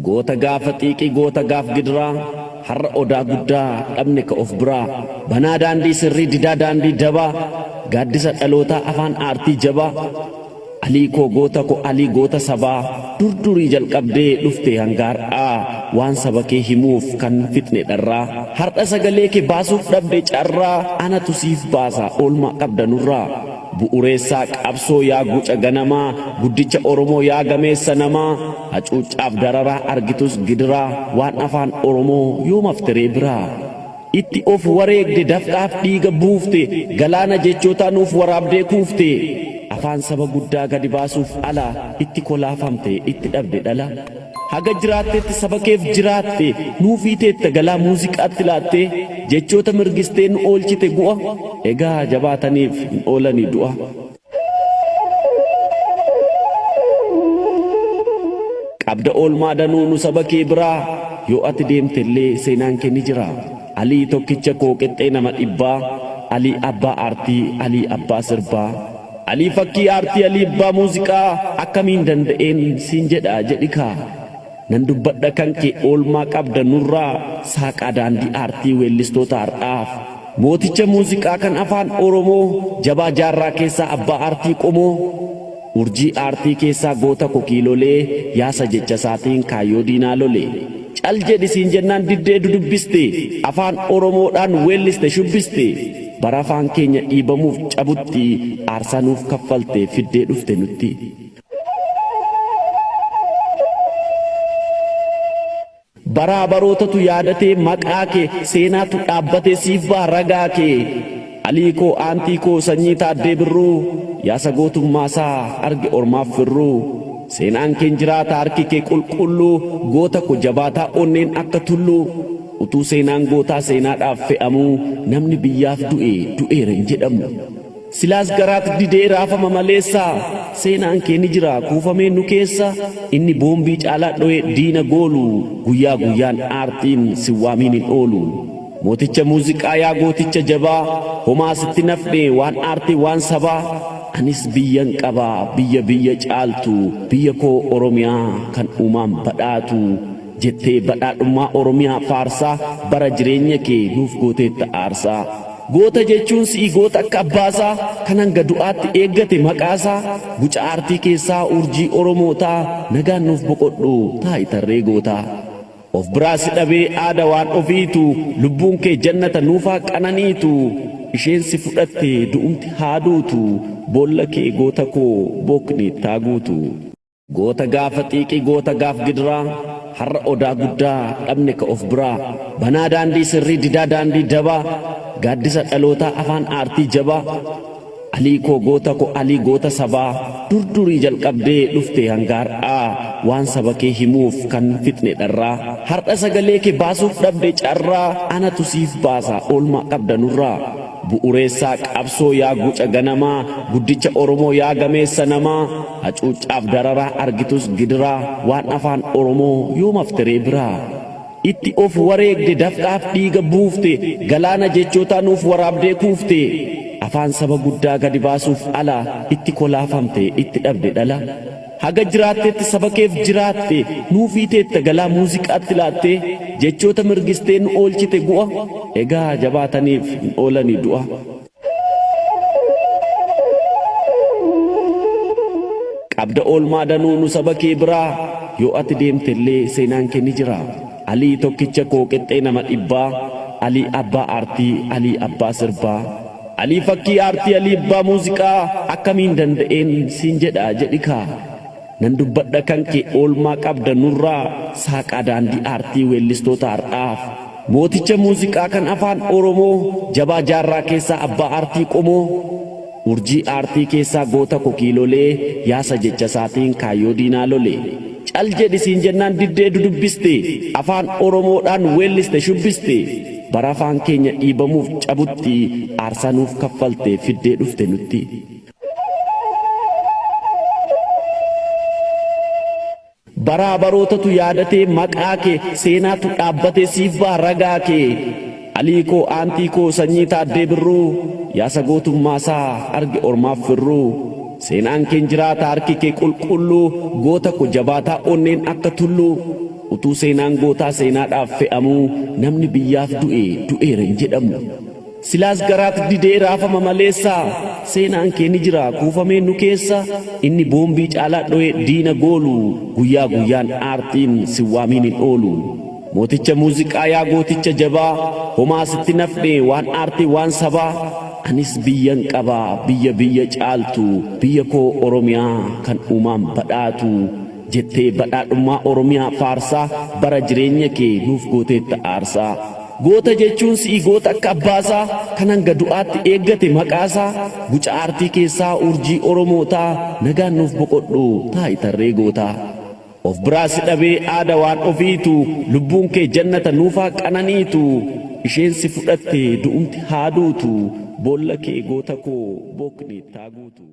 Goota gaafa xiiqii goota gaaf gidiraa har'a odaa guddaa dhabne ka of biraa banaa daandii sirrii didaa daandii dabaa gaaddisa dhalootaa afaan aartii jabaa alii koo goota ko alii goota sabaa durdurii jalqabdee dhufte hangaar'aa waan saba kee himuuf kan fitne dharraa har'a sagalee kee baasuuf dhabde carraa anatu siif baasa oolmaa qabda nurraa bu'uureessaa qabsoo yaa guca ganamaa guddicha Oromoo yaa gameessa namaa hacuuccaaf dararaa argitus gidiraa waan afaan Oromoo yoomaaf tiree biraa itti of wareegde dafqaaf dhiiga buufte galaana jechootaa nuuf waraabdee kuufte afaan saba guddaa gadi baasuuf ala itti kolaafamte itti dhabde dhala haga jiraatteetti saba keef jiraatte nuufiiteetta galaa muuziqaatti laatte jechoota mirgistee nu oolchite gu'a egaa jabaataniif hin oolanii du'a. Qabda oolmaa danuu nu saba kee biraa yoo ati deemtellee seenaan kee ni jira alii tokkicha koo qexxee nama dhibbaa alii abbaa aartii alii abbaa sirbaa alii fakkii aartii alii abbaa muuziqaa akkamiin danda'een siin jedha jedhikaa nan dubbadha kan kee oolmaa qabda nurraa saaqaa daandii aartii weellistoota har'aaf mooticha muuziqaa kan afaan Oromoo jabaa jaarraa keessaa abbaa aartii qomoo urjii aartii keessaa goota kokiilolee yaasa jecha isaatiin kaayyoo diinaa lolee cal jedhi siin jennaan diddee dudubbiste afaan Oromoodhaan weelliste shubbiste bara afaan keenya dhiibamuuf cabutti aarsaa nuuf kaffalte fiddee dhufte nutti. Baraa barootatu yaadatee maqaa kee seenaatu dhaabbatee siif baa ragaa kee alii koo aantii koo sanyii taaddee birruu yaasa gootummaasaa arge ormaaf firruu seenaan keen jiraata harki kee qulqulluu goota ko jabaataa onneen akka tulluu utuu seenaan gootaa seenaadhaaf fe'amuu namni biyyaaf du'eera hin jedhamu silaas garaatti didee raafama maleessaa seenaan kee ni jira kuufamee nu keessa inni boombii caalaa dho'ee diina goolu guyyaa guyyaan aartiin si waamiin hin oolu mooticha muuziqaa yaa gooticha jabaa homaa sitti nafne waan aartii waan sabaa anis biyyan qabaa biyya caaltu biyya koo Oromiyaa kan uumaan badhaatu jettee badhaadhummaa Oromiyaa faarsaa bara jireenya kee nuuf gooteetta aarsaa goota jechuun si'i goota akka abbaasaa kan hanga du'aatti eeggate maqaasaa guca aartii keessaa urjii Oromootaa nagaan nuuf boqodhu taa'i tarree gootaa of biraa si dhabee aada waan ofiitu lubbuun kee jannata nuufaa qananiitu isheen si fudhatte du'umti haaduutu boolla kee goota koo bookni taaguutu goota gaafa xiiqii goota gaaf gidiraa har'a odaa guddaa dhabne ka of biraa banaa daandii sirrii didaa daandii dabaa gaaddisa dhalootaa afaan aartii jabaa alii koo goota ko alii goota sabaa durdurii jalqabdee dhufte hangaar'aa waan saba kee himuuf kan fitne dharraa har'a sagalee kee baasuuf dhabde carraa anatu siif baasa oolmaa qabda nurraa bu'uureessaa qabsoo yaa guca ganamaa guddicha Oromoo yaa gameessa namaa hacuuccaaf dararaa argitus gidiraa waan afaan Oromoo yoomaaf tiree biraa itti of wareegde dafqaaf dhiiga buufte galaana jechootaa nuuf waraabdee kuufte afaan saba guddaa gadi baasuuf ala itti kolaafamte itti dhabde dhala haga jiraatteetti saba keef jiraatte nuufiiteetta galaa muuziqaatti laatte jechoota mirgistee nu oolchite gu'a egaa jabaataniif hin oolanii du'a. Qabda oolmaa danuu nu saba kee biraa yoo ati deemtellee seenaan kee ni jira alii tokkicha koo qexxee nama dhibbaa alii abbaa aartii alii abbaa sirbaa alii fakkii aartii alii abbaa muuziqaa akkamiin danda'een siin jedha jedhikaa nan dubbadha kan kee oolmaa qabda nurraa saaqaa daandii aartii weellistoota har'aaf mooticha muuziqaa kan afaan Oromoo jabaa jaarraa keessaa abbaa aartii qomoo urjii aartii keessaa goota kokiilolee yaasa jecha isaatiin kaayyoo diinaa lolee cal jedhi siin jennaan diddee dudubbiste afaan Oromoodhaan weelliste shubbiste bara afaan keenya dhiibamuuf cabutti aarsaa nuuf kaffalte fiddee dhufte nutti. Baraa barootatu yaadatee maqaa kee seenaatu dhaabbatee siif baa ragaa kee alii koo aantii koo sanyii taaddee birruu yaasa gootummaasaa arge ormaaf firruu seenaan keen jiraata harki kee qulqulluu goota ko jabaataa onneen akka tulluu utuu seenaan gootaa seenaadhaaf fe'amuu namni biyyaaf du'eera hin jedhamu. Silaas garaatti didee raafama maleessaa seenaan kee ni jira kuufamee nu keessa inni boombii caalaa dho'ee diina goolu guyyaa guyyaan aartiin si waamiin hin oolu. Mooticha muuziqaa yaa gooticha jabaa homaa sitti nafne waan aartii waan sabaa anis biyyan qabaa biyya caaltu biyya koo Oromiyaa kan uumaan badhaatu jettee badhaadhummaa Oromiyaa faarsaa bara jireenya kee nuuf gooteetta aarsaa. Goota jechuun si'i goota akka abbaasaa kan hanga du'aatti eeggate maqaasaa guca aartii keessaa urjii Oromootaa nagaan nuuf boqodhu taa'i tarree gootaa. Of biraa si dhabee aada waan ofiitu lubbuun kee jannata nuufaa qananiitu isheen si fudhatte du'umti haa duutu boolla kee goota koo bookni taaguutu.